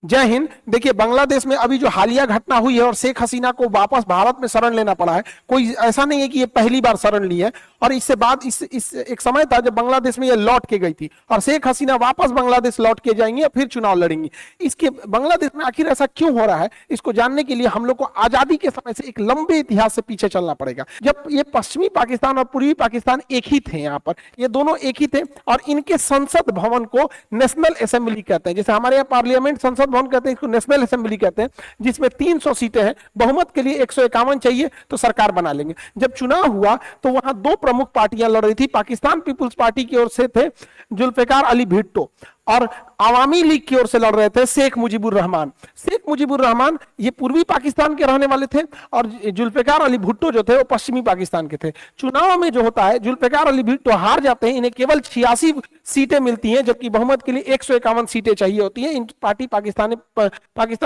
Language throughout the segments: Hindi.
जय हिंद। देखिए, बांग्लादेश में अभी जो हालिया घटना हुई है और शेख हसीना को वापस भारत में शरण लेना पड़ा है, कोई ऐसा नहीं है कि ये पहली बार शरण ली है। और इससे बाद इस एक समय था जब बांग्लादेश में ये लौट के गई थी, और शेख हसीना वापस बांग्लादेश लौट के जाएंगी और फिर चुनाव लड़ेंगी। इसके बांग्लादेश में आखिर ऐसा क्यों हो रहा है, इसको जानने के लिए हम लोग को आजादी के समय से एक लंबे इतिहास से पीछे चलना पड़ेगा। जब ये पश्चिमी पाकिस्तान और पूर्वी पाकिस्तान एक ही थे, यहाँ पर ये दोनों एक ही थे, और इनके संसद भवन को नेशनल असेंबली कहते हैं। जैसे हमारे यहाँ पार्लियामेंट संसद भवन कहते हैं, इसको नेशनल असेंबली कहते हैं, जिसमें 300 सीटें हैं। बहुमत के लिए 151 चाहिए तो सरकार बना लेंगे। जब चुनाव हुआ तो वहां दो प्रमुख पार्टियां लड़ रही थी। पाकिस्तान पीपुल्स पार्टी की ओर से थे जुल्फिकार अली भुट्टो, और आवामी लीग की ओर से लड़ रहे थे शेख मुजीबुर रहमान। शेख मुजीबुर रहमान ये पूर्वी पाकिस्तान के रहने वाले थे, और जुल्फिकार अली भुट्टो जो थे वो पश्चिमी पाकिस्तान के थे। चुनाव में जो होता है, जुल्फिकार अली भुट्टो हार जाते हैं, इन्हें केवल 86 सीटें मिलती हैं, जबकि बहुमत के लिए 151 सीटें चाहिए होती है। इन पार्टी पाकिस्तान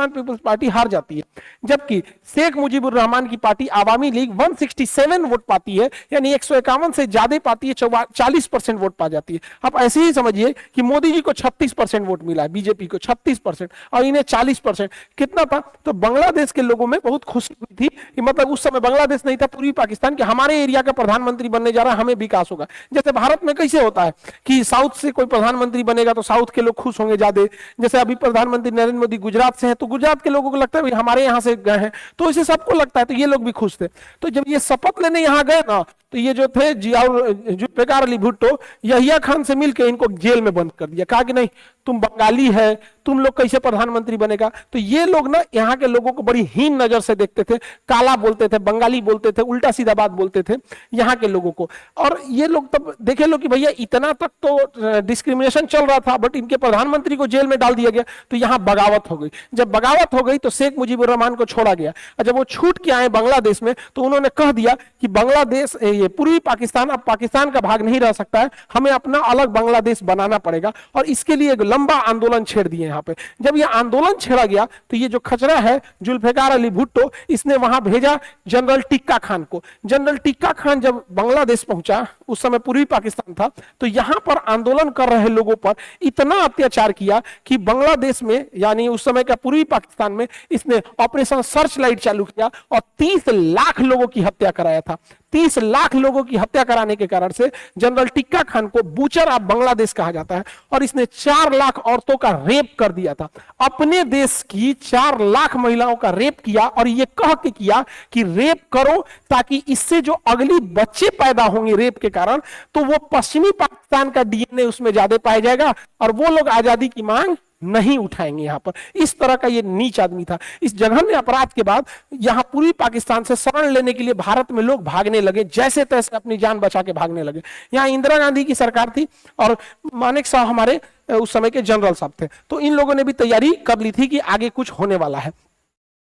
पीपुल्स पार्टी हार जाती है, जबकि शेख मुजीबुर रहमान की पार्टी आवामी लीग 167 वोट पाती है, यानी 151 से ज्यादा पाती है, 40% वोट पा जाती है। आप ऐसे ही समझिए कि मोदी जी को 36% वोट मिला है, बीजेपी को 36%, और इन्हें 40%। कितना था? तो बांग्लादेश के लोगों में बहुत खुशी हुई थी कि मतलब उस समय बांग्लादेश नहीं था, पूर्वी पाकिस्तान के हमारे एरिया का प्रधानमंत्री बनने जा रहा है, हमें विकास होगा। जैसे भारत में कैसे होता है कि साउथ से कोई प्रधानमंत्री बनेगा तो साउथ के लोग खुश होंगे ज्यादा। जैसे अभी प्रधानमंत्री नरेंद्र मोदी गुजरात से है, तो गुजरात के लोगों को लगता है हमारे यहाँ से गए हैं, तो इसे सबको लगता है, तो ये लोग भी खुश थे। तो जब ये शपथ लेने यहाँ गए ना, तो ये जो थे जुल्फिकार अली भुट्टो, यहिया खान से मिलकर इनको जेल में बंद कर दिया। कहा कि नहीं, तुम बंगाली है, तुम लोग कैसे प्रधानमंत्री बनेगा। तो ये लोग ना यहाँ के लोगों को बड़ी हीन नजर से देखते थे, काला बोलते थे, बंगाली बोलते थे, उल्टा सीधा बात बोलते थे यहाँ के लोगों को। और ये लोग तब देखे लो कि भैया इतना तक तो डिस्क्रिमिनेशन चल रहा था, बट इनके प्रधानमंत्री को जेल में डाल दिया गया, तो यहाँ बगावत हो गई। जब बगावत हो गई तो शेख मुजीबुर रहमान को छोड़ा गया, और जब वो छूट के आए बांग्लादेश में, तो उन्होंने कह दिया कि बांग्लादेश, ये पूर्वी पाकिस्तान अब पाकिस्तान का भाग नहीं रह सकता है, हमें अपना अलग बांग्लादेश बनाना पड़ेगा। और इसके लिए एक लंबा आंदोलन छेड़ दिए यहाँ पे। जब ये आंदोलन छेड़ा गया तो ये जो खचरा है जुल्फिकार अली भुट्टो, इसने वहां भेजा जनरल टिक्का खान को। जनरल टिक्का खान जब बांग्लादेश पहुंचा, उस समय पूर्वी पाकिस्तान था, तो यहां पर आंदोलन कर रहे लोगों पर इतना अत्याचार किया कि बांग्लादेश में, यानी उस समय का पूर्वी पाकिस्तान में, इसने ऑपरेशन सर्च लाइट चालू किया और 30 लाख लोगों की हत्या कराया था। 30 लाख लोगों की हत्या कराने के कारण से जनरल टिक्का खान को बूचर ऑफ बांग्लादेश कहा जाता है, और इसने 4 लाख औरतों का रेप कर दिया था। अपने देश की 4 लाख महिलाओं का रेप किया, और यह कह के किया कि रेप करो ताकि इससे जो अगली बच्चे पैदा होंगे रेप के कारण, तो वो पश्चिमी पाकिस्तान का डीएनए उसमें ज्यादा पाया जाएगा, और वो लोग आजादी की मांग नहीं उठाएंगे। यहां पर इस तरह का ये नीच आदमी था। इस जघन्य अपराध के बाद यहां पूर्वी पाकिस्तान से शरण लेने के लिए भारत में लोग भागने लगे, जैसे तैसे अपनी जान बचा के भागने लगे। यहां इंदिरा गांधी की सरकार थी, और मानेक शाह हमारे उस समय के जनरल साहब थे, तो इन लोगों ने भी तैयारी कर ली थी कि आगे कुछ होने वाला है।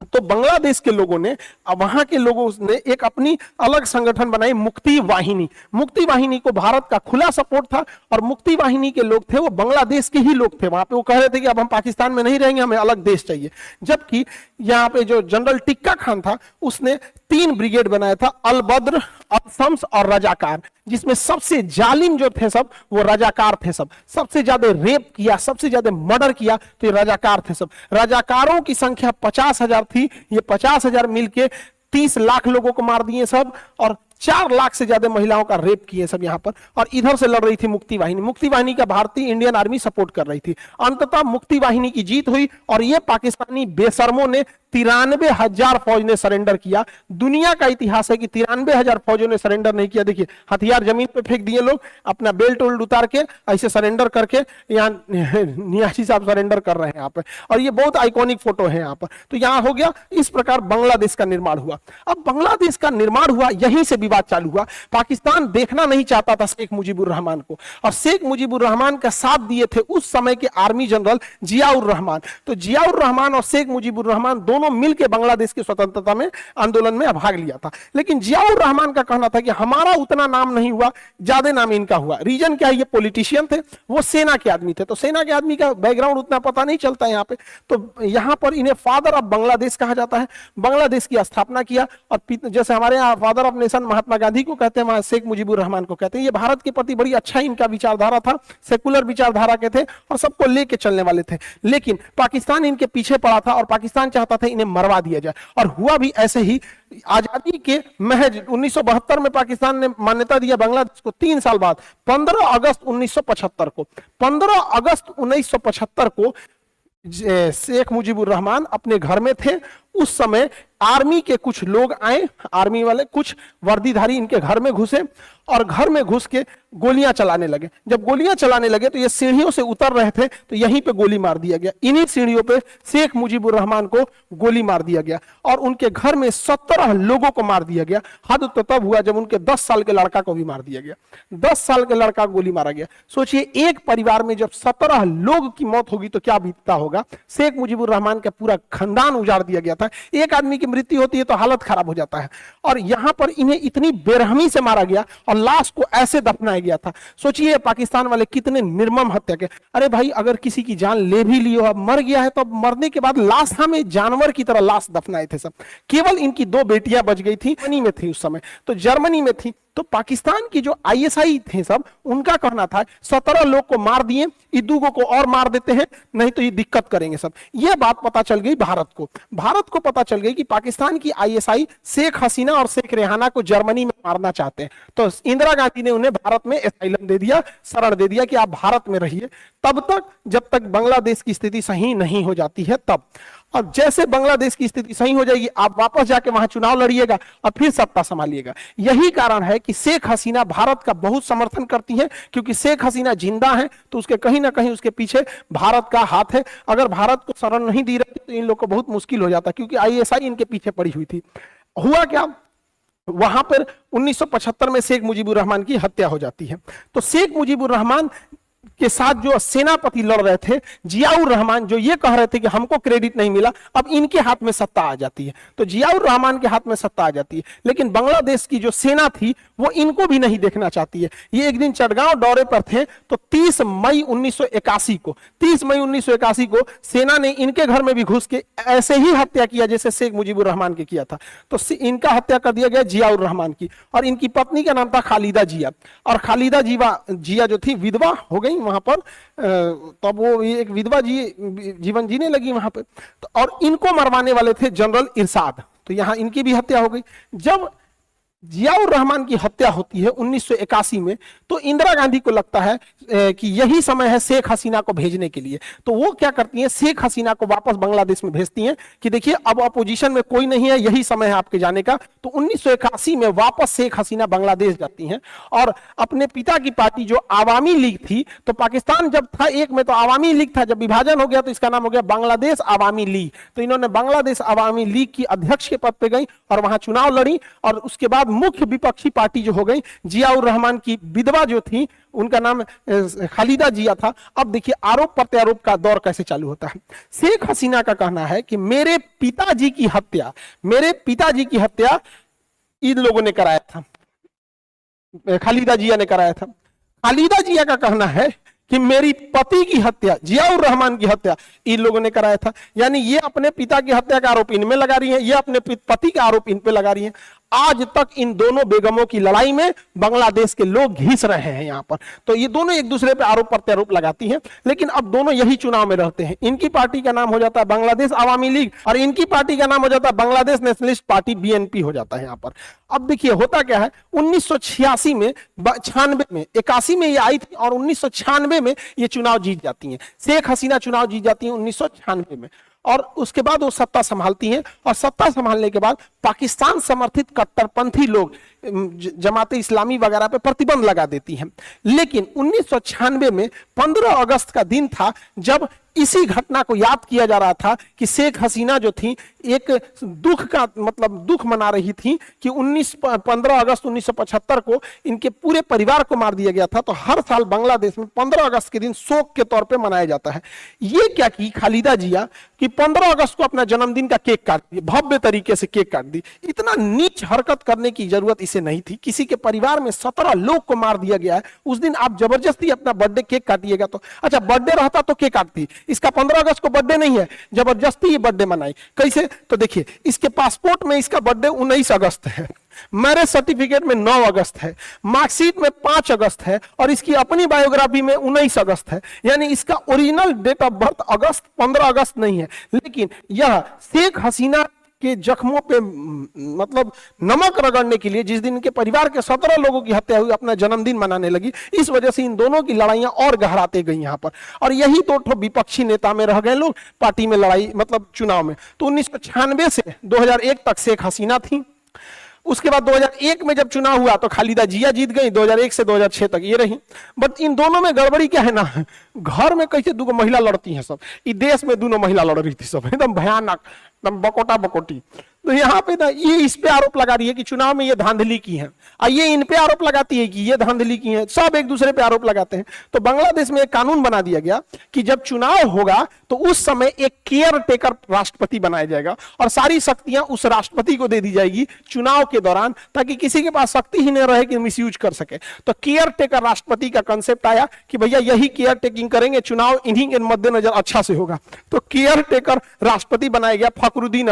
तो बांग्लादेश के लोगों ने, वहां के लोगों ने एक अपनी अलग संगठन बनाई, मुक्ति वाहिनी। मुक्ति वाहिनी को भारत का खुला सपोर्ट था, और मुक्ति वाहिनी के लोग थे वो बांग्लादेश के ही लोग थे। वहां पे वो कह रहे थे कि अब हम पाकिस्तान में नहीं रहेंगे, हमें अलग देश चाहिए। जबकि यहाँ पे जो जनरल टिक्का खान था, उसने 3 ब्रिगेड बनाया था, अल बद्र, अल शम्स और रजाकार, जिसमें सबसे जालिम जो थे सब वो रजाकार थे। सबसे ज्यादा रेप किया, सबसे ज्यादा मर्डर किया तो ये रजाकार थे सब। रजाकारों की संख्या 50,000 थी, ये 50,000 मिलके 30 लाख लोगों को मार दिए सब, और 4 लाख से ज्यादा महिलाओं का रेप किए सब यहाँ पर। और इधर से लड़ रही थी मुक्ति वाहिनी। मुक्ति वाहिनी का भारतीय इंडियन आर्मी सपोर्ट कर रही थी। अंततः मुक्ति वाहिनी की जीत हुई, और ये पाकिस्तानी बेशर्मों ने 93,000 फौज ने सरेंडर किया। दुनिया का इतिहास है कि 93,000 फौजों ने सरेंडर नहीं किया। देखिए, हथियार जमीन पे फेंक दिए लोग, अपना बेल्ट उल्ट उतार के ऐसे सरेंडर करके, यहाँ नियाजी साहब सरेंडर कर रहे हैं यहाँ पे, और ये बहुत आइकॉनिक फोटो है यहाँ पर। तो यहाँ हो गया, इस प्रकार बांग्लादेश का निर्माण हुआ। अब बांग्लादेश का निर्माण हुआ, यहीं से विवाद चालू हुआ। पाकिस्तान देखना नहीं चाहता था शेख मुजीबुर रहमान को, और शेख मुजीबुर रहमान का साथ दिए थे उस समय के आर्मी जनरल जियाउर रहमान। तो जियाउर रहमान और शेख मुजीबुर रहमान दोनों दोनों मिलकर बांग्लादेश की स्वतंत्रता में आंदोलन में भाग लिया था। लेकिन जियाउर रहमान का कहना था कि हमारा उतना नाम नहीं हुआ, ज्यादा नाम इनका हुआ। रीजन क्या है, ये पॉलिटिशियन थे, वो सेना के आदमी थे, तो सेना के आदमी का बैकग्राउंड उतना पता नहीं चलता यहाँ पे, तो यहाँ पर इन्हें फादर ऑफ बांग्लादेश कहा जाता है। बांग्लादेश की स्थापना किया, और जैसे हमारे यहाँ father of nation Mahatma Gandhi को कहते हैं, वहां शेख मुजीबुर रहमान को कहते हैं। ये भारत के प्रति बड़ी अच्छा इनका विचारधारा था, सेकुलर विचारधारा के थे और सबको लेके चलने वाले थे। लेकिन पाकिस्तान इनके पीछे पड़ा था और पाकिस्तान चाहता था इन्हें मरवा दिया जाए, और हुआ भी ऐसे ही। आजादी के महज 1972 में पाकिस्तान ने मान्यता दिया बांग्लादेश को। 3 साल बाद 15 अगस्त 1975 को 15 अगस्त 1975 को शेख मुजीबुर रहमान अपने घर में थे। उस समय आर्मी के कुछ लोग आए, आर्मी वाले कुछ वर्दीधारी इनके घर में घुसे और घर में घुस के गोलियां चलाने लगे। जब गोलियां चलाने लगे तो ये सीढ़ियों से उतर रहे थे, तो यहीं पे गोली मार दिया गया। इन्हीं सीढ़ियों पे शेख मुजीबुर रहमान को गोली मार दिया गया और उनके घर में 17 लोगों को मार दिया गया। हद तो तब हुआ जब उनके 10 साल के लड़का को भी मार दिया गया। 10 साल के लड़का को गोली मारा गया। सोचिए, एक परिवार में जब 17 लोग की मौत होगी तो क्या बीतता होगा। शेख मुजीबुर रहमान का पूरा खानदान उजाड़ दिया गया था। एक आदमी की मृत्यु होती है तो हालत खराब हो जाता है, और यहां पर इन्हें इतनी बेरहमी से मारा गया और लाश को ऐसे दफनाया गया था। सोचिए पाकिस्तान वाले कितने निर्मम हत्या के। अरे भाई, अगर किसी की जान ले भी लियो, अब मर गया है, तो अब मरने के बाद लाश हमें जानवर की तरह लाश दफनाए थे सब। केवल इनकी 2 बेटियां बच गई थी, जर्मनी में थी उस समय, तो जर्मनी में थी। तो पाकिस्तान की जो आईएसआई थे सब, उनका कहना था 17 लोग को मार दिए, ईदुगो को और मार देते हैं, नहीं तो ये दिक्कत करेंगे सब। यह बात पता चल गई भारत को। भारत को पता चल गई कि पाकिस्तान की आईएसआई शेख हसीना और शेख रेहाना को जर्मनी में मारना चाहते हैं। तो इंदिरा गांधी ने उन्हें भारत में एसाइलम दे दिया, शरण दे दिया कि आप भारत में रहिए तब तक जब तक बांग्लादेश की स्थिति सही नहीं हो जाती है तब। और जैसे बांग्लादेश की स्थिति सही हो जाएगी, आप वापस जाके वहां चुनाव लड़िएगा और फिर सत्ता संभालिएगा। यही कारण है कि शेख हसीना भारत का बहुत समर्थन करती हैं, क्योंकि शेख हसीना जिंदा है तो उसके कहीं ना कहीं उसके पीछे भारत का हाथ है। अगर भारत को शरण नहीं दी रही तो इन लोग को बहुत मुश्किल हो जाता, क्योंकि आईएसआई इनके पीछे पड़ी हुई थी। हुआ क्या, वहां पर 1975 में शेख मुजीबुर रहमान की हत्या हो जाती है। तो शेख मुजीबुर रहमान के साथ जो सेनापति लड़ रहे थे जियाउर रहमान, जो ये कह रहे थे कि हमको क्रेडिट नहीं मिला, अब इनके हाथ में सत्ता आ जाती है। तो जियाउर रहमान के हाथ में सत्ता आ जाती है, लेकिन बांग्लादेश की जो सेना थी वो इनको भी नहीं देखना चाहती है। ये एक दिन चटगांव दौरे पर थे, तो 30 मई 1981 को सेना ने इनके घर में भी घुस के ऐसे ही हत्या किया जैसे शेख मुजीबुर रहमान के किया था। तो इनका हत्या कर दिया गया जियाउर रहमान की, और इनकी पत्नी का नाम था खालिदा जिया। और खालिदा जिया जो थी विधवा हो गई वहां पर, तब वो एक विधवा जीवन जीने लगी वहां पे। तो और इनको मरवाने वाले थे जनरल इरशाद, तो यहां इनकी भी हत्या हो गई। जब जियाउर रहमान की हत्या होती है 1981 में, तो इंदिरा गांधी को लगता है कि यही समय है शेख हसीना को भेजने के लिए। तो वो क्या करती हैं, शेख हसीना को वापस बांग्लादेश में भेजती हैं कि देखिए अब अपोजिशन में कोई नहीं है, यही समय है आपके जाने का। तो 1981 में वापस शेख हसीना बांग्लादेश जाती हैं, और अपने पिता की पार्टी जो आवामी लीग थी, तो पाकिस्तान जब था एक में तो आवामी लीग था, जब विभाजन हो गया तो इसका नाम हो गया बांग्लादेश आवामी लीग। तो इन्होंने बांग्लादेश आवामी लीग की अध्यक्ष के पद पे गई और वहां चुनाव लड़ी, और उसके बाद मुख्य विपक्षी पार्टी जो हो गई, जियाउर रहमान की विधवा जो थी उनका नाम खालिदा जिया था। अब देखिए आरोप प्रत्यारोप का दौर कैसे चालू होता है। शेख हसीना का कहना है कि मेरे पिताजी की हत्या इन लोगों ने कराया था, खालिदा जिया ने कराया था। खालिदा जिया का कहना है कि मेरी पति की हत्या, जियाउर रहमान की हत्या इन लोगों ने कराया था। यानी ये अपने पिता की हत्या का आरोप इनमें लगा रही है, ये अपने पति का आरोप इन पे लगा रही है। आज तक इन दोनों बेगमों की लड़ाई में बांग्लादेश के लोग घिस रहे हैं यहाँ पर। तो ये दोनों एक दूसरे पे आरोप प्रत्यारोप लगाती हैं, लेकिन अब दोनों यही चुनाव में रहते हैं। इनकी पार्टी का नाम हो जाता है बांग्लादेश आवामी लीग, और इनकी पार्टी का नाम हो जाता है बांग्लादेश नेशनलिस्ट पार्टी, बीएनपी हो जाता है यहाँ पर। अब देखिए होता क्या है, 1986 में, 96 में, 81 में ये आई थी, और 1996 में ये चुनाव जीत जाती हैं। शेख हसीना चुनाव जीत जाती है 1996 में, और उसके बाद वो सत्ता संभालती हैं। और सत्ता संभालने के बाद पाकिस्तान समर्थित कट्टरपंथी लोग जमाते इस्लामी वगैरह पे प्रतिबंध लगा देती हैं। लेकिन 1996 में 15 अगस्त का दिन था, जब इसी घटना को याद किया जा रहा था कि शेख हसीना जो थी एक दुख का मतलब दुख मना रही थी कि 15 अगस्त 1975 को इनके पूरे परिवार को मार दिया गया था। तो हर साल बांग्लादेश में 15 अगस्त के दिन शोक के तौर पे मनाया जाता है। ये क्या की खालिदा जिया कि 15 अगस्त को अपना जन्मदिन का केक काट दिया, भव्य तरीके से केक काट दी। इतना नीच हरकत करने की जरूरत इसे नहीं थी। किसी के परिवार में 17 लोग को मार दिया गया है, उस दिन आप जबरदस्ती अपना बर्थडे केक काटिएगा। तो अच्छा बर्थडे रहता तो केक काटती, इसका 15 अगस्त को बर्थडे नहीं है, जबरदस्ती ये बर्थडे मनाई। कैसे? तो देखिए इसके पासपोर्ट में इसका बर्थडे 19 अगस्त है, मैरिज सर्टिफिकेट में 9 अगस्त है, मार्कशीट में 5 अगस्त है और इसकी अपनी बायोग्राफी में 19 अगस्त है। यानी इसका ओरिजिनल डेट ऑफ बर्थ अगस्त 15 अगस्त नहीं है। लेकिन यह शेख हसीना के जख्मों पे मतलब नमक रगड़ने के लिए जिस दिन इनके परिवार के 17 लोगों की हत्या हुई अपना जन्मदिन मनाने लगी, इस वजह से इन दोनों की लड़ाइयां और गहराते गई यहां पर। और यही दो ठो विपक्षी नेता में रह गए लोग पार्टी में लड़ाई मतलब चुनाव में। तो 1996 से 2001 तक शेख हसीना थी। उसके बाद 2001 में जब चुनाव हुआ तो खालिदा जिया जीत गई, 2001 से 2006 तक ये रही। बट इन दोनों में गड़बड़ी क्या है ना, घर में कैसे दो महिला लड़ती हैं सब, इस देश में दोनों महिला लड़ रही थी सब, एकदम भयानक, एकदम बकोटा बकोटी। तो यहाँ पे ना ये इस पे आरोप लगा रही है कि चुनाव में ये धांधली की है, और ये इन पे आरोप लगाती है कि ये धांधली की है। सब एक दूसरे पे आरोप लगाते हैं। तो बांग्लादेश में एक कानून बना दिया गया कि जब चुनाव होगा तो उस समय एक केयर टेकर राष्ट्रपति बनाया जाएगा और सारी शक्तियां उस राष्ट्रपति को दे दी जाएगी चुनाव के दौरान, ताकि किसी के पास शक्ति ही नहीं रहे कि मिसयूज कर सके। तो केयर टेकर राष्ट्रपति का कंसेप्ट आया कि भैया यही केयर टेकिंग करेंगे, चुनाव इन्हीं के मद्देनजर अच्छा से होगा। तो केयर टेकर राष्ट्रपति बनाया गया फखरुद्दीन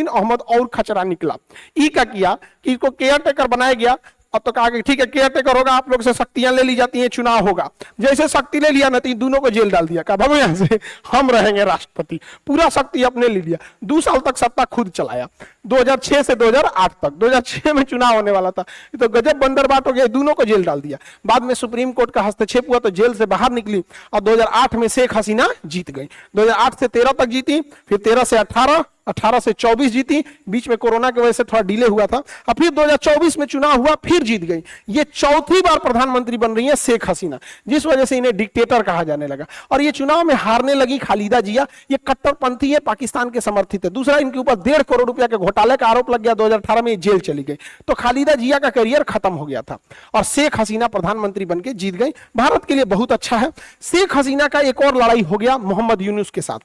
अहमद और खचरा निकला। ई का किया कि इसको केयर टेकर बनाया गया। अब तो कहा कि ठीक है केयर टेकर होगा, आप लोग से शक्तियां ले ली जाती हैं, चुनाव होगा। जैसे शक्ति ले लिया ना तो दोनों को जेल डाल दिया, कहा भागो यहां से, हम रहेंगे राष्ट्रपति। पूरा शक्ति अपने ले लिया, 2 साल तक सत्ता खुद चलाया, 2006 से 2008 तक। 2006 में चुनाव होने वाला था, तो गजब बंदरबाट हो गया, दोनों को जेल डाल दिया। बाद में सुप्रीम कोर्ट का हस्तक्षेप हुआ तो जेल से बाहर निकली और 2008 में शेख हसीना जीत गई। 2008 से 13 तक जीती, फिर 13 से 18, 18 से 24 जीती। बीच में कोरोना की वजह से थोड़ा डिले हुआ था, और फिर 2024 में चुनाव हुआ, फिर जीत गई। ये चौथी बार प्रधानमंत्री बन रही है शेख हसीना, जिस वजह से इन्हें डिक्टेटर कहा जाने लगा। और ये चुनाव में हारने लगी खालिदा जिया। ये कट्टरपंथी है, पाकिस्तान के समर्थित है। दूसरा, इनके ऊपर 1.5 करोड़ रुपया के घोटाले का आरोप लग गया, 2018 में जेल चली गई। तो खालिदा जिया का करियर खत्म हो गया था और शेख हसीना प्रधानमंत्री बनकर जीत गई। भारत के लिए बहुत अच्छा है। शेख हसीना का एक और लड़ाई हो गया मोहम्मद यूनुस के साथ।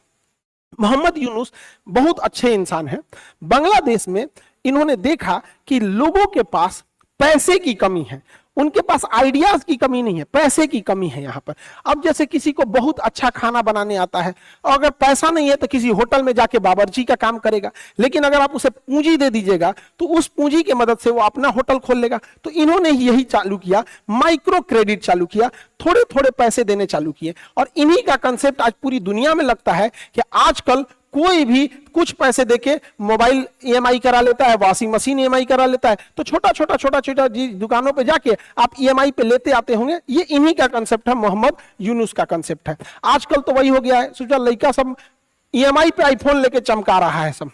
मोहम्मद यूनुस बहुत अच्छे इंसान हैं। बांग्लादेश में इन्होंने देखा कि लोगों के पास पैसे की कमी है, उनके पास आइडियाज की कमी नहीं है, पैसे की कमी है यहाँ पर। अब जैसे किसी को बहुत अच्छा खाना बनाने आता है और अगर पैसा नहीं है तो किसी होटल में जाके बावर्ची का काम करेगा, लेकिन अगर आप उसे पूंजी दे दीजिएगा तो उस पूंजी की मदद से वो अपना होटल खोल लेगा। तो इन्होंने यही चालू किया, माइक्रो क्रेडिट चालू किया, थोड़े थोड़े पैसे देने चालू किए। और इन्हीं का कंसेप्ट आज पूरी दुनिया में लगता है कि आजकल कोई भी कुछ पैसे देके मोबाइल ईएमआई करा लेता है, वॉशिंग मशीन ईएमआई करा लेता है। तो छोटा छोटा दुकानों पे जाके आप ईएमआई पे लेते आते होंगे। ये इन्हीं का कंसेप्ट है, मोहम्मद यूनुस का कंसेप्ट है। आजकल तो वही हो गया है, सोचा लड़का सब ईएमआई पे आईफोन लेके चमका रहा है सब,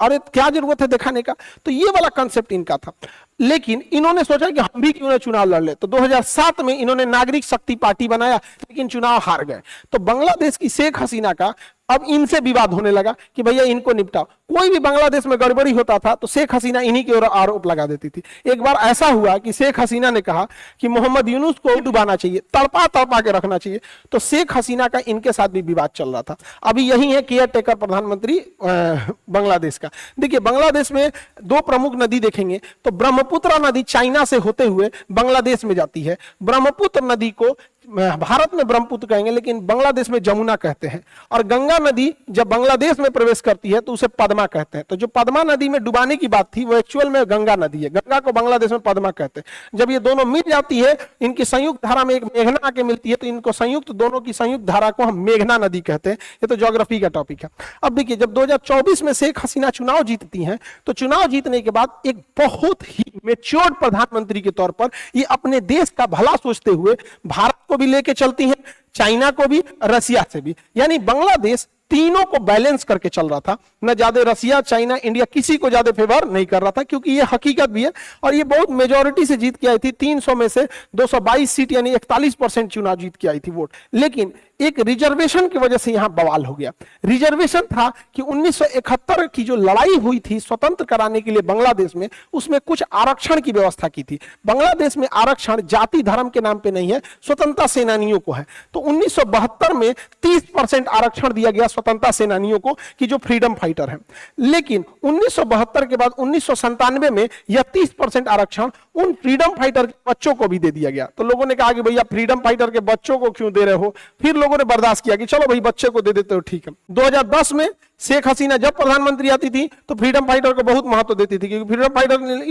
अरे क्या जरूरत है दिखाने का। तो ये वाला कंसेप्ट इनका था। लेकिन इन्होंने सोचा कि हम भी क्यों ना चुनाव लड़ ले। तो 2007 में इन्होंने नागरिक शक्ति पार्टी बनाया, लेकिन चुनाव हार गए। तो बांग्लादेश की शेख हसीना का अब इनसे विवाद होने लगा कि भैया इनको निपटाओ। कोई भी बांग्लादेश में गड़बड़ी होता था तो शेख हसीना इन्हीं की ओर आरोप लगा देती थी। एक बार ऐसा हुआ कि शेख हसीना ने कहा कि मोहम्मद यूनुस को डुबाना चाहिए, तड़पा तड़पा के रखना चाहिए। तो शेख हसीना का इनके साथ भी विवाद चल रहा था। अभी यही है केयर टेकर प्रधानमंत्री बांग्लादेश का। देखिए बांग्लादेश में 2 प्रमुख नदी देखेंगे तो ब्रह्मपुत्र नदी चाइना से होते हुए बांग्लादेश में जाती है। ब्रह्मपुत्र नदी को भारत में ब्रह्मपुत्र कहेंगे, लेकिन बांग्लादेश में जमुना कहते हैं। और गंगा नदी जब बांग्लादेश में प्रवेश करती है तो उसे पद्मा कहते हैं। तो जो पद्मा नदी में डुबाने की बात थी वो एक्चुअल में गंगा नदी है। गंगा को बांग्लादेश में पद्मा कहते हैं। जब ये दोनों मिल जाती है, इनकी संयुक्त धारा में एक मेघना आके मिलती है, तो इनको दोनों की संयुक्त धारा को हम मेघना नदी कहते हैं। ये तो ज्योग्राफी का टॉपिक है। अब देखिए जब 2024 में शेख हसीना चुनाव जीतती हैं, तो चुनाव जीतने के बाद एक बहुत ही मैच्योर्ड प्रधानमंत्री के तौर पर ये अपने देश का भला सोचते हुए भारत को भी लेके चलती हैं, चाइना को भी, रसिया से भी। यानी बांग्लादेश तीनों को बैलेंस करके चल रहा था। न ज्यादा रसिया, चाइना, इंडिया किसी को ज्यादा फेवर नहीं कर रहा था, क्योंकि ये हकीकत भी है। और ये बहुत मेजोरिटी से जीत के आई थी, 300 में से 222 सीट यानी 41% चुनाव जीत के आई थी वोट। लेकिन एक रिजर्वेशन की वजह से यहां बवाल हो गया। रिजर्वेशन था कि 1971 की जो लड़ाई हुई थी स्वतंत्र कराने के लिए बांग्लादेश में, उसमें कुछ आरक्षण की व्यवस्था की थी। बांग्लादेश में आरक्षण जाति धर्म के नाम पे नहीं है, स्वतंत्रता सेनानियों को है। तो 1972 में 30% आरक्षण दिया गया स्वतंत्रता सेनानियों को कि जो फ्रीडम फाइटर है। लेकिन 1972 के बाद 1997 में यह 30% आरक्षण उन फ्रीडम फाइटर के बच्चों को भी दे दिया गया। तो लोगों ने कहा कि भैया फ्रीडम फाइटर के बच्चों को क्यों दे रहे हो? फिर लोगों ने बर्दाश्त किया कि चलो भाई बच्चे को दे देते हो, ठीक है। 2010 में शेख हसीना जब प्रधानमंत्री आती थी तो फ्रीडम फाइटर को बहुत महत्व देती थी, क्योंकि फ्रीडम फाइटर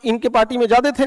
इनके पार्टी में ज्यादा थे।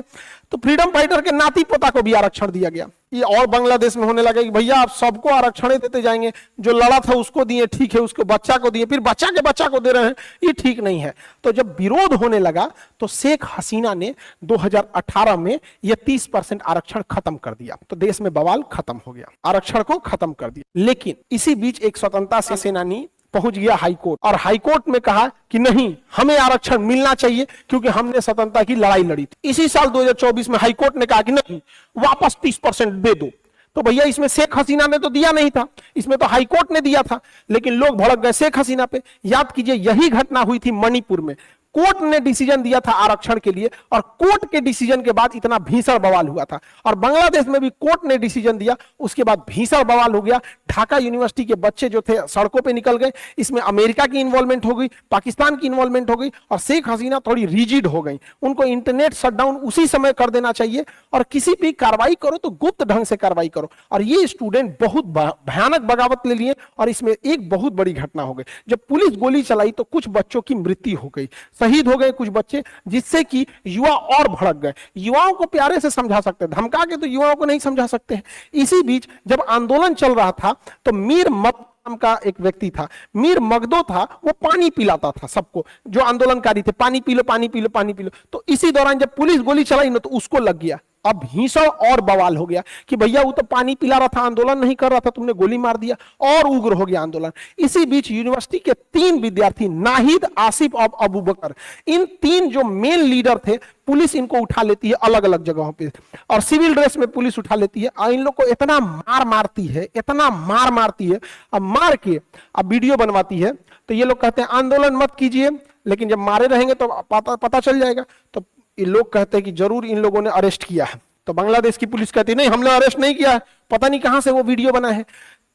तो फ्रीडम फाइटर के नाती पोता को भी आरक्षण दिया गया। ये और बांग्लादेश में होने लगा कि भैया आप सबको आरक्षण देते जाएंगे, जो लड़ा था उसको दिए ठीक है, उसको बच्चा को दिए, फिर बच्चा के बच्चा को दे रहे हैं, ये ठीक नहीं है। तो जब विरोध होने लगा तो शेख हसीना ने 2018 में यह 30% आरक्षण खत्म कर दिया। तो देश में बवाल खत्म हो गया, आरक्षण को खत्म कर दिया। लेकिन इसी बीच एक स्वतंत्रता सेनानी पहुंच गया हाईकोर्ट, और हाईकोर्ट में कहा कि नहीं, हमें आरक्षण मिलना चाहिए क्योंकि हमने स्वतंत्रता की लड़ाई लड़ी थी। इसी साल 2024 में हाईकोर्ट ने कहा कि नहीं, वापस 30% दे दो। तो भैया इसमें शेख हसीना ने तो दिया नहीं था, इसमें तो हाईकोर्ट ने दिया था। लेकिन लोग भड़क गए शेख हसीना पे। याद कीजिए यही घटना हुई थी मणिपुर में। कोर्ट ने डिसीजन दिया था आरक्षण के लिए, और कोर्ट के डिसीजन के बाद इतना भीषण बवाल हुआ था। और बांग्लादेश में भी कोर्ट ने डिसीजन दिया, उसके बाद भीषण बवाल हो गया। ढाका यूनिवर्सिटी के बच्चे जो थे सड़कों पे निकल गए। इसमें अमेरिका की इन्वॉल्वमेंट हो गई, पाकिस्तान की इन्वॉल्वमेंट हो गई, और शेख हसीना थोड़ी रिजिड हो गई। उनको इंटरनेट शटडाउन उसी समय कर देना चाहिए, और किसी भी कार्रवाई करो तो गुप्त ढंग से कार्रवाई करो। और ये स्टूडेंट बहुत भयानक बगावत ले लिए, और इसमें एक बहुत बड़ी घटना हो गई। जब पुलिस गोली चलाई तो कुछ बच्चों की मृत्यु हो गई, शहीद हो गए कुछ बच्चे, जिससे कि युवा और भड़क गए। युवाओं को प्यारे से समझा सकते हैं, धमका के तो युवाओं को नहीं समझा सकते हैं। इसी बीच जब आंदोलन चल रहा था तो मीर मगदो नाम का एक व्यक्ति था, मीर मगदो था, वो पानी पिलाता था सबको, जो आंदोलनकारी थे, पानी पी लो पानी पी लो पानी पी लो। तो इसी दौरान जब पुलिस गोली चलाई ना तो उसको लग गया। अब भीषण और बवाल हो गया कि भैया वो तो पानी पिला रहा था, आंदोलन नहीं कर रहा था, तुमने गोली मार दिया, और उग्र हो गया आंदोलन। इसी बीच यूनिवर्सिटी के 3 विद्यार्थी, नाहिद, आसिफ और अबू बकर, इन 3 जो मेन लीडर थे, पुलिस इनको उठा लेती है अलग अलग जगहों पे, और सिविल ड्रेस में पुलिस उठा लेती है। और इन लोग को इतना मार मारती है, इतना मार मारती है, अब मार के अब वीडियो बनवाती है। तो ये लोग कहते हैं आंदोलन मत कीजिए, लेकिन जब मारे रहेंगे तो पता चल जाएगा। तो ये लोग कहते हैं कि जरूर इन लोगों ने अरेस्ट किया है। तो बांग्लादेश की पुलिस कहती है नहीं, हमने अरेस्ट नहीं किया है, पता नहीं कहां से वो वीडियो बना है।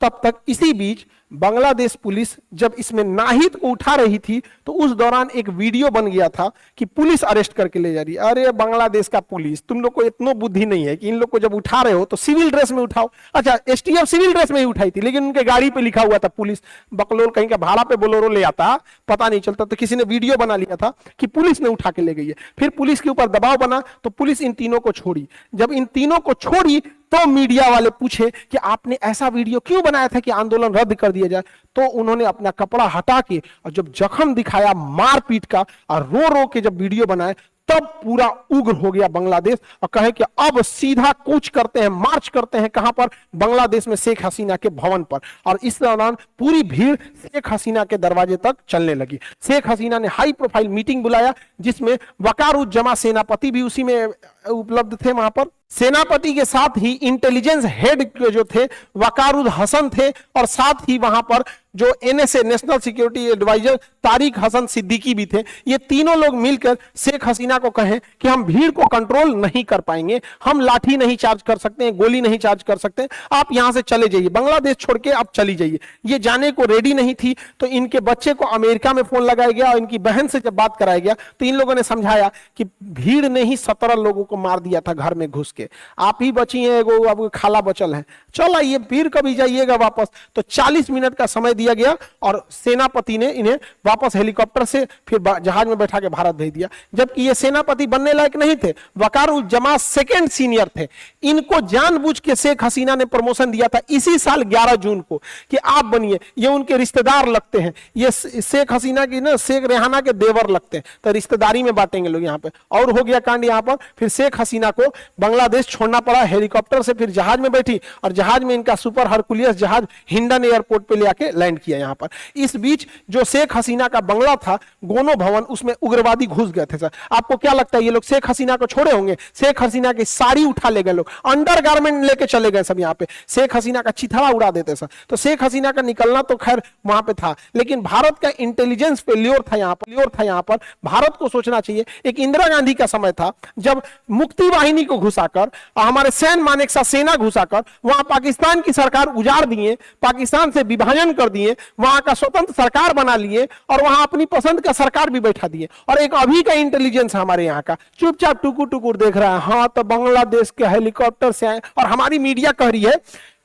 तब तक इसी बीच बांग्लादेश पुलिस जब इसमें नाहिद को उठा रही थी तो उस दौरान एक वीडियो बन गया था कि पुलिस अरेस्ट करके ले जा रही है। अरे बांग्लादेश का पुलिस, तुम लोग को इतना बुद्धि नहीं है कि इन लोग को जब उठा रहे हो तो सिविल ड्रेस में उठाओ। अच्छा, एसटीएफ सिविल ड्रेस में ही उठाई थी, लेकिन उनके गाड़ी पे लिखा हुआ था पुलिस। बकलोल कहीं का भाड़ा पे बोलोरो ले आता, पता नहीं चलता। तो किसी ने वीडियो बना लिया था कि पुलिस ने उठा के ले गई है। फिर पुलिस के ऊपर दबाव बना तो पुलिस इन तीनों को छोड़ी। जब इन तीनों को छोड़ी तो मीडिया वाले पूछे कि आपने ऐसा वीडियो क्यों बनाया था कि आंदोलन रद्द कर दिया जाए। तो उन्होंने अपना कपड़ा हटा के और जब जख्म दिखाया मारपीट का, और रो रो के जब वीडियो बनाए, तब पूरा उग्र हो गया बांग्लादेश, और कहे कि अब सीधा कूच करते हैं, मार्च करते हैं। कहां पर? बांग्लादेश में शेख हसीना के भवन पर। और इस दौरान पूरी भीड़ शेख हसीना के दरवाजे तक चलने लगी। शेख हसीना ने हाई प्रोफाइल मीटिंग बुलाया, जिसमें वकारुज्जमा सेनापति भी उसी में उपलब्ध थे। वहां पर सेनापति के साथ ही इंटेलिजेंस हेड जो थे वकारुल हसन थे, और साथ ही वहां पर जो NSA national security adviser Tariq Hasan Siddiqui भी थे। ये तीनों लोग मिलकर शेख हसीना को कहें कि हम भीड़ को कंट्रोल नहीं कर पाएंगे, हम लाठी नहीं चार्ज कर सकते हैं, गोली नहीं चार्ज कर सकते, आप यहां से चले जाइए, बांग्लादेश छोड़ के आप चली जाइए। ये जाने को रेडी नहीं थी। तो इनके बच्चे को अमेरिका में फोन लगाया गया, और इनकी बहन से जब बात कराया गया तो इन लोगों ने समझाया कि भीड़ ने ही 17 लोगों को मार दिया था घर में घुस के, आप ही बची हैं, एगो अब खाला बचल है, चल आइए फिर कभी जाइएगा वापस। तो 40 मिनट का समय दिया गया, और सेनापति ने इन्हें वापस हेलीकॉप्टर से फिर जहाज में बैठा के भारत भेज दिया। जबकि ये सेनापति बनने लायक नहीं थे, वकारुज्जमा सेकंड सीनियर थे। इनको जानबूझ के शेख हसीना ने प्रमोशन दिया था इसी साल 11 जून को कि आप बनिए। ये उनके रिश्तेदार लगते हैं, ये शेख हसीना की ना शेख रेहाना के देवर लगते हैं, तो रिश्तेदारी में बांटेंगे लोग यहाँ पे। और हो गया कांड यहाँ पर। फिर शेख हसीना को बांग्लादेश छोड़ना पड़ा, हेलीकॉप्टर से फिर जहाज में बैठी, और जहाज में इनका सुपर हरकुलियस जहाज हिंडन एयरपोर्ट पे ले आके लैंड लैंड किया यहाँ पर। इस बीच जो शेख हसीना का बंगला था गोनो भवन, उसमें उग्रवादी घुस गए थे सर। आपको क्या लगता है ये लोग शेख हसीना को छोड़े होंगे? शेख हसीना की साड़ी उठा ले गए लोग, अंडरगारमेंट लेके चले गए सब यहाँ पे, शेख हसीना का चिथड़ा उड़ा देते सर। तो शेख हसीना का निकलना तो खैर वहां पे था, लेकिन भारत का इंटेलिजेंस फेल्योर था यहाँ पर। भारत को सोचना चाहिए, एक इंदिरा गांधी का समय था जब मुक्ति वाहिनी को घुसाकर, हमारे सैन मानेकशॉ सेना घुसाकर वहां पाकिस्तान की सरकार उजाड़ दिए, पाकिस्तान से विभाजन कर दिए, वहां का स्वतंत्र सरकार बना लिए और वहां अपनी पसंद का सरकार भी बैठा दिए। और एक अभी का इंटेलिजेंस हमारे यहाँ का चुपचाप टुकुर टुकुर देख रहा है, हाँ तो बांग्लादेश के हेलीकॉप्टर से आए, और हमारी मीडिया कह रही है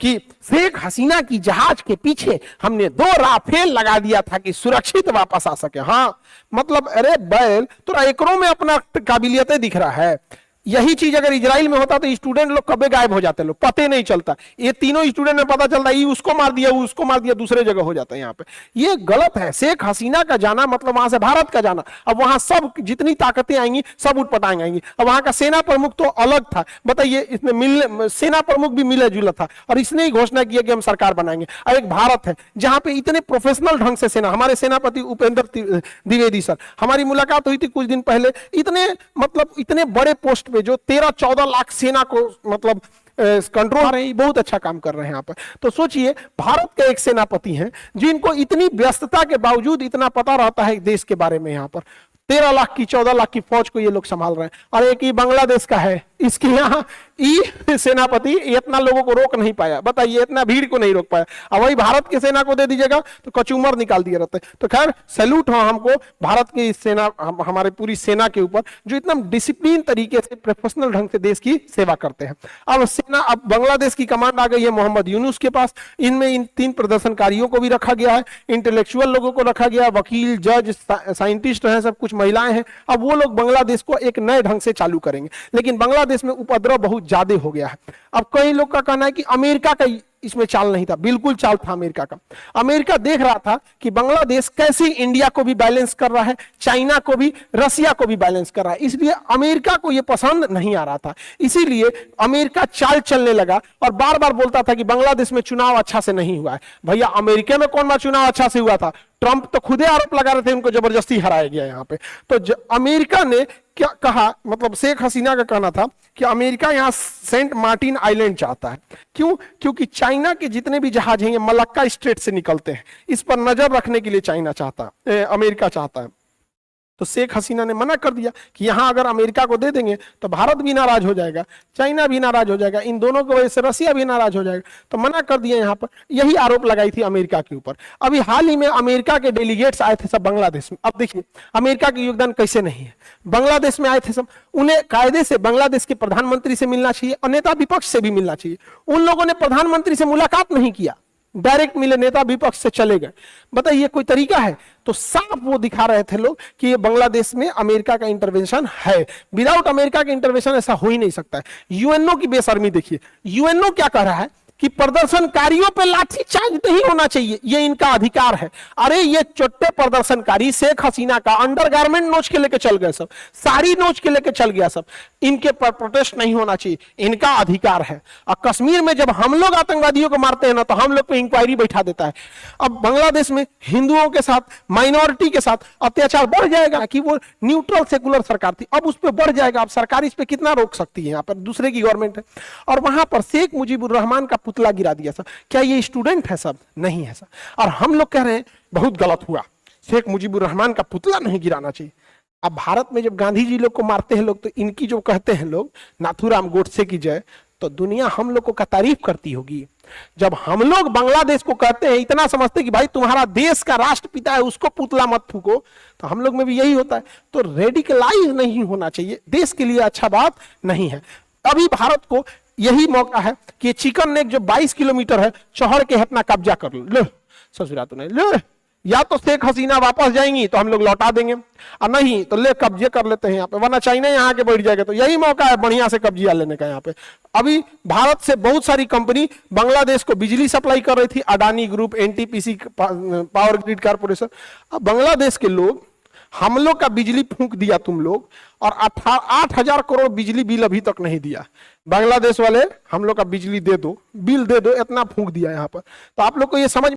कि शेख हसीना की जहाज के पीछे हमने 2 राफेल लगा दिया था कि सुरक्षित वापस आ सके। हाँ मतलब अरे बैल, तो एकरों में अपना काबिलियतें दिख रहा है। यही चीज अगर इजराइल में होता तो स्टूडेंट लोग कभी गायब हो जाते, लोग पते नहीं चलता। ये तीनों स्टूडेंट में पता चलता ये उसको मार दिया, वो उसको मार दिया, दूसरे जगह हो जाता है यहाँ पे। ये गलत है। शेख हसीना का जाना मतलब वहां से भारत का जाना। अब वहां सब जितनी ताकतें आएंगी सब उठपटांग आएंगी। अब वहां का सेना प्रमुख तो अलग था, बताइए, इसमें मिलने सेना प्रमुख भी मिला जुला था और इसने ही घोषणा किया कि हम सरकार बनाएंगे। और एक भारत है जहां पे इतने प्रोफेशनल ढंग से सेना, हमारे सेनापति उपेंद्र द्विवेदी सर, हमारी मुलाकात हुई थी कुछ दिन पहले, इतने बड़े पोस्ट जो 13-14 लाख सेना को मतलब कंट्रोल रहे हैं, बहुत अच्छा काम कर रहे हैं यहाँ पर। तो सोचिए भारत के एक सेनापति हैं जिनको इतनी व्यस्तता के बावजूद इतना पता रहता है देश के बारे में। यहाँ पर 13 लाख की 14 लाख की फौज को ये लोग संभाल रहे हैं। और एक ही बांग्लादेश का है, इसके यहाँ सेनापति इतना लोगों को रोक नहीं पाया, बताइए, इतना भीड़ को नहीं रोक पाया। अब वही भारत की सेना को दे दीजिएगा तो कचूमर निकाल दिए रहते। तो खैर सैल्यूट हो हमको भारत की सेना, हमारे पूरी सेना के ऊपर जो इतना डिसिप्लिन तरीके से प्रोफेशनल ढंग से देश की सेवा करते हैं। अब बांग्लादेश की कमांड आ गई है मोहम्मद यूनुस के पास। इनमें इन 3 प्रदर्शनकारियों को भी रखा गया है, इंटेलेक्चुअल लोगों को रखा गया, वकील, जज, साइंटिस्ट हैं, सब कुछ महिलाएं हैं। अब वो लोग बांग्लादेश को एक नए ढंग से चालू करेंगे, लेकिन बांग्लादेश में उपद्रव बहुत ज्यादा हो गया है। अब कई लोग का कहना है कि अमेरिका का इसमें चाल नहीं था, बिल्कुल चाल था अमेरिका का। अमेरिका देख रहा था कि बांग्लादेश कैसे इंडिया को भी बैलेंस कर रहा है, चाइना को भी, रसिया को भी बैलेंस कर रहा है, इसलिए अमेरिका को यह पसंद नहीं आ रहा था। इसीलिए अमेरिका चाल चलने लगा और बार बार बोलता था कि बांग्लादेश में चुनाव अच्छा से नहीं हुआ है। भैया अमेरिका में कौन सा चुनाव अच्छा से हुआ था? ट्रंप तो खुदे आरोप लगा रहे थे उनको जबरदस्ती हराया गया यहाँ पे। तो अमेरिका ने क्या कहा, मतलब शेख हसीना का कहना था कि अमेरिका यहाँ सेंट मार्टिन आइलैंड चाहता है। क्यों? क्योंकि चाइना के जितने भी जहाज हैं ये मलक्का स्ट्रेट से निकलते हैं, इस पर नजर रखने के लिए अमेरिका चाहता है। तो शेख हसीना ने मना कर दिया कि यहां अगर अमेरिका को दे देंगे तो भारत भी नाराज हो जाएगा, चाइना भी नाराज हो जाएगा, इन दोनों की वजह से रसिया भी नाराज हो जाएगा। तो मना कर दिया यहाँ पर। यही आरोप लगाई थी अमेरिका के ऊपर। अभी हाल ही में अमेरिका के डेलीगेट्स आए थे सब बांग्लादेश में। अब देखिए अमेरिका का योगदान कैसे नहीं है। बांग्लादेश में आए थे सब, उन्हें कायदे से बांग्लादेश के प्रधानमंत्री से मिलना चाहिए और नेता विपक्ष से भी मिलना चाहिए। उन लोगों ने प्रधानमंत्री से मुलाकात नहीं किया, डायरेक्ट मिले, नेता विपक्ष से चले गए। बताइए कोई तरीका है? तो साफ वो दिखा रहे थे लोग कि ये बांग्लादेश में अमेरिका का इंटरवेंशन है। विदाउट अमेरिका का इंटरवेंशन ऐसा हो ही नहीं सकता है। यूएनओ की बेशर्मी देखिए, यूएनओ क्या कह रहा है कि प्रदर्शनकारियों पे लाठीचार्ज नहीं होना चाहिए, ये इनका अधिकार है। अरे ये छोटे प्रदर्शनकारी शेख हसीना का अंडरगारमेंट नोच के लेके चल गए, सब साड़ी नोच के लेके चल गया सब, इनके पर प्रोटेस्ट नहीं होना चाहिए, इनका अधिकार है। और कश्मीर में जब हम लोग आतंकवादियों को मारते हैं ना तो हम लोग पे इंक्वायरी बैठा देता है। अब बांग्लादेश में हिंदुओं के साथ, माइनॉरिटी के साथ अत्याचार बढ़ जाएगा कि वो न्यूट्रल सेकुलर सरकार थी, अब उस पर बढ़ जाएगा। अब सरकार इस पर कितना रोक सकती है? यहाँ पर दूसरे की गवर्नमेंट है। और वहां पर शेख मुजीबुर रहमान का पुतला गिरा दिया सर। क्या ये स्टूडेंट है? सब नहीं है सर। और हम लोग कह रहे हैं बहुत गलत हुआ, शेख मुजीबुर रहमान का पुतला नहीं गिराना चाहिए। अब भारत में जब गांधी जी लोग को मारते हैं लोग, तो इनकी जो कहते हैं लोग नाथूराम गोडसे की जय, तो दुनिया हम लोग को तारीफ करती होगी। जब हम लोग बांग्लादेश को कहते हैं, इतना समझते कि भाई तुम्हारा देश का राष्ट्रपिता है, उसको पुतला मत फूको, तो हम लोग में भी यही होता है। तो रेडिकलाइज नहीं होना चाहिए, देश के लिए अच्छा बात नहीं है। अभी भारत को यही मौका है कि चिकन नेक जो 22 किलोमीटर है, चढ़ के अपना कब्जा कर लो। ससुरा तो नहीं ले, या तो शेख हसीना वापस जाएंगी तो हम लोग लौटा देंगे, और नहीं तो ले कब्जे कर लेते हैं यहाँ पे, वरना चाइना यहाँ के बैठ जाएगा। तो यही मौका है बढ़िया से कब्जा लेने का यहाँ पे। अभी भारत से बहुत सारी कंपनी बांग्लादेश को बिजली सप्लाई कर रही थी, Adani group, NTPC, power grid corporation. अब बांग्लादेश के लोग हम लोग का बिजली फूंक दिया तुम लोग, और 8,000 करोड़ बिजली बिल अभी तक नहीं दिया। बांग्लादेश वाले हम लोग का बिजली दे दो, बिल दे दो, इतना फूंक दिया यहाँ पर। तो आप लोग को ये समझ